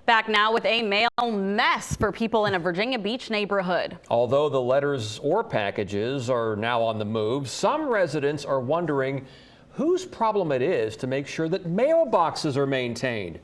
Back now with a mail mess for people in a Virginia Beach neighborhood. Although the letters or packages are now on the move, some residents are wondering whose problem it is to make sure that mailboxes are maintained.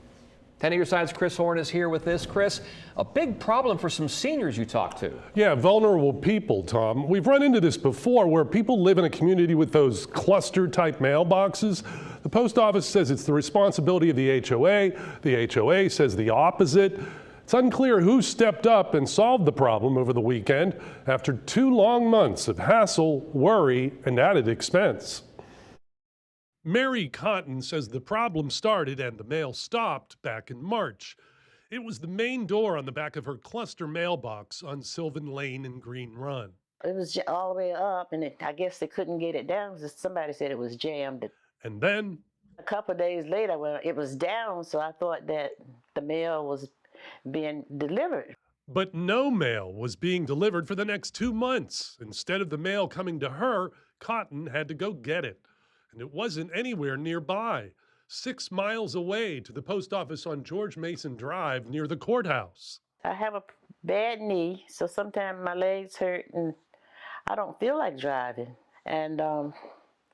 10 of your side's Chris Horn is here with this. Chris, a big problem for some seniors you talked to. Yeah, vulnerable people, Tom. We've run into this before where people live in a community with those cluster type mailboxes. The post office says it's the responsibility of the HOA. The HOA says the opposite. It's unclear who stepped up and solved the problem over the weekend after 2 long months of hassle, worry, and added expense. Mary Cotton says the problem started and the mail stopped back in March. It was the main door on the back of her cluster mailbox on Sylvan Lane and Green Run. It was all the way up, and I guess they couldn't get it down because somebody said it was jammed. And then a couple of days later, when it was down, so I thought that the mail was being delivered. But no mail was being delivered for the next 2 months. Instead of the mail coming to her, Cotton had to go get it. And it wasn't anywhere nearby, 6 miles away to the post office on George Mason Drive near the courthouse. I have a bad knee, so sometimes my legs hurt and I don't feel like driving. And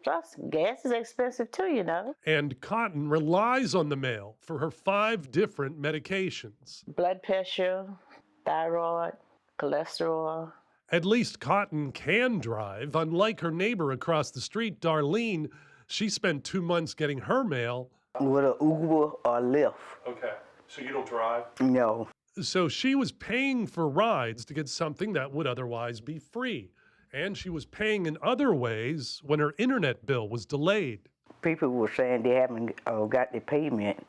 plus, gas is expensive too, you know. And Cotton relies on the mail for her 5 different medications. Blood pressure, thyroid, cholesterol. At least Cotton can drive. Unlike her neighbor across the street, Darlene, she spent 2 months getting her mail with an Uber or Lyft. Okay, so you don't drive? No. So she was paying for rides to get something that would otherwise be free. And she was paying in other ways when her internet bill was delayed. People were saying they haven't got the payment,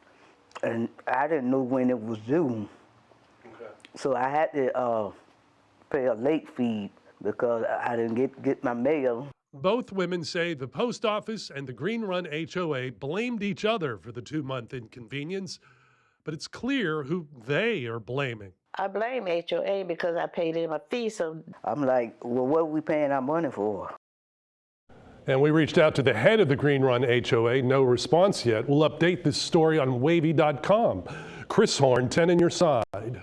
and I didn't know when it was due. Okay. So I had to pay a late fee because I didn't get my mail. Both women say the post office and the Green Run HOA blamed each other for the 2-month inconvenience, but it's clear who they are blaming. I blame HOA because I paid him a fee, so I'm like, well, what are we paying our money for? And we reached out to the head of the Green Run HOA, no response yet. We'll update this story on wavy.com. Chris Horn, 10 on your side.